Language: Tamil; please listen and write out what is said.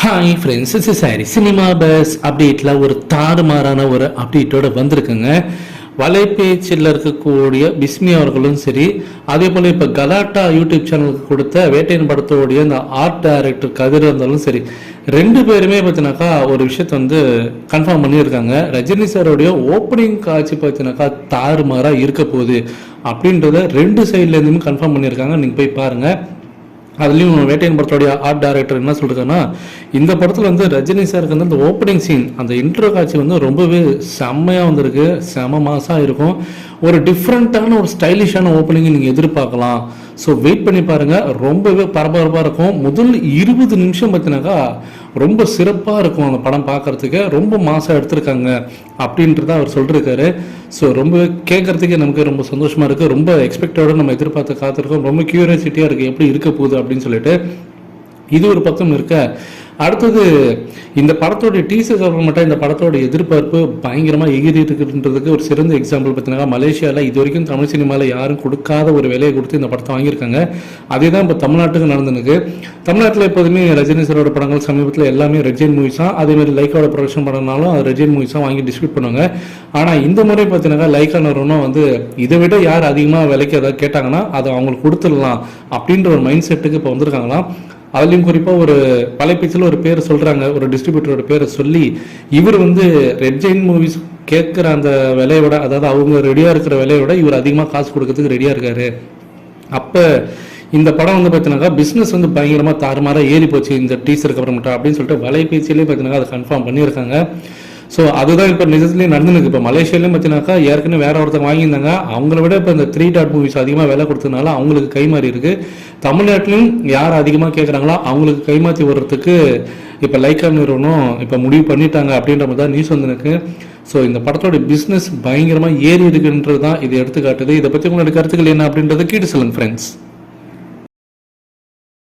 Hi friends, is sorry cinema bus அப்டேட்டில் ஒரு தாறுமாறான ஒரு அப்டேட்டோட வந்திருக்குங்க. வலைபேச்சில் இருக்கக்கூடிய பிஸ்மி அவர்களும் சரி, அதே போல் இப்போ கலாட்டா யூடியூப் சேனலுக்கு கொடுத்த வேட்டையன் படத்தோடைய இந்த ஆர்ட் டைரக்டர் கதிர் இருந்தாலும் சரி, ரெண்டு பேருமே பார்த்தினாக்கா ஒரு விஷயத்த வந்து கன்ஃபார்ம் பண்ணியிருக்காங்க. ரஜினி சாரோடைய ஓப்பனிங் காட்சி பார்த்தினாக்கா தாறுமாறாக இருக்க போகுது அப்படின்றத ரெண்டு சைட்லேருந்துமே கன்ஃபார்ம் பண்ணியிருக்காங்க. நீங்கள் போய் பாருங்கள். அதுலேயும் வேட்டையன் படத்தோடைய ஆர்ட் டைரக்டர் என்ன சொல்லிருக்காங்கன்னா, இந்த படத்தில் வந்து ரஜினி சாருக்கு வந்து அந்த ஓப்பனிங் சீன், அந்த இன்ட்ரோ காட்சி வந்து ரொம்பவே செம்மையாக வந்திருக்கு, செம மாசாக இருக்கும். ஒரு டிஃப்ரெண்ட்டான ஒரு ஸ்டைலிஷான ஓப்பனிங்கை நீங்கள் எதிர்பார்க்கலாம். ஸோ வெயிட் பண்ணி பாருங்கள், ரொம்பவே பரபரப்பாக இருக்கும். முதல் 20 நிமிஷம் பார்த்தினாக்கா ரொம்ப சிறப்பாக இருக்கும். அந்த படம் பார்க்குறதுக்கு ரொம்ப மாசாக எடுத்திருக்காங்க அப்படின்றத அவர் சொல்லியிருக்காரு. ஸோ ரொம்ப கேட்குறதுக்கே நமக்கு ரொம்ப சந்தோஷமாக இருக்குது. ரொம்ப எக்ஸ்பெக்டோட நம்ம எதிர்பார்த்து காத்திருக்கோம். ரொம்ப கியூரியாசிட்டியாக இருக்குது எப்படி இருக்க போகுது அப்படின்னு சொல்லிட்டு. இது ஒரு பக்கம் இருக்க, அடுத்தது இந்த படத்தோடைய டீசர் மட்டும் இந்த படத்தோட எதிர்பார்ப்பு பயங்கரமாக எகிரி இருக்குன்றதுக்கு ஒரு சிறந்த எக்ஸாம்பிள் பார்த்தீங்கன்னா, மலேசியாவில் இது வரைக்கும் தமிழ் சினிமாவில் யாரும் கொடுக்காத ஒரு விலையை கொடுத்து இந்த படத்தை வாங்கியிருக்காங்க. அதே தான் இப்போ தமிழ்நாட்டுக்கு நடந்துருக்கு. தமிழ்நாட்டில் எப்போதுமே ரஜினி சாரோட படங்கள் சமீபத்தில் எல்லாமே ரெஜின் மூவிஸ் தான். அதேமாதிரி லைக்காவோட ப்ரொடக்ஷன் பண்ணனாலும் அது ரெஜின் மூவிஸ் தான் வாங்கி டிஸ்ட்ரிபியூட் பண்ணுவாங்க. ஆனால் இந்த முறை பார்த்தீங்கன்னா லைக்கா நிறுவனம் வந்து இதை விட யார் அதிகமாக விலைக்கு ஏதாவது கேட்டாங்கன்னா அதை அவங்களுக்கு கொடுத்துடலாம் அப்படின்ற ஒரு மைண்ட் செட்டுக்கு இப்போ வந்திருக்காங்களாம். அதுலேயும் குறிப்பாக ஒரு பலைப்பீச்சில் ஒரு பேர் சொல்கிறாங்க, ஒரு டிஸ்ட்ரிபியூட்டரோட பேரை சொல்லி, இவர் வந்து ரெட் ஜெயின் மூவிஸ் கேட்குற அந்த விலையோட, அதாவது அவங்க ரெடியாக இருக்கிற விலையோட இவர் அதிகமாக காசு கொடுக்கறதுக்கு ரெடியாக இருக்காரு. அப்போ இந்த படம் வந்து பார்த்தீங்கன்னாக்கா பிஸ்னஸ் வந்து பயங்கரமாக தாறுமாறாக ஏறி போச்சு இந்த டீசருக்கு அப்புறமேட்டா அப்படின்னு சொல்லிட்டு வலைப்பீச்சிலே பார்த்தீங்கன்னா அதை கன்ஃபார்ம் பண்ணியிருக்காங்க. ஸோ அதுதான் இப்போ நிஜத்துலேயே நடந்துருக்கு. இப்போ மலேசியாலையும் பார்த்தீங்கன்னாக்கா ஏற்கனவே வேற ஒருத்தர் வாங்கியிருந்தாங்க. அவங்கள விட இப்போ இந்த 3 டாட் மூவிஸ் அதிகமாக விலை கொடுத்ததுனால அவங்களுக்கு கைமாறி இருக்கு. தமிழ்நாட்டிலும் யார் அதிகமாக கேட்குறாங்களோ அவங்களுக்கு கைமாற்றி வர்றதுக்கு இப்போ லைக்கா நிறுவனம் இப்போ முடிவு பண்ணிட்டாங்க அப்படின்ற மாதிரி தான் நியூஸ் வந்துருக்கு. ஸோ இந்த படத்தோட பிஸ்னஸ் பயங்கரமாக ஏறி இருக்குன்றது தான் இதை எடுத்துக்காட்டுது. இதை பற்றி உங்களோட கருத்துக்கள் என்ன அப்படின்றத கேட்டு சொல்லுங்க ஃப்ரெண்ட்ஸ்.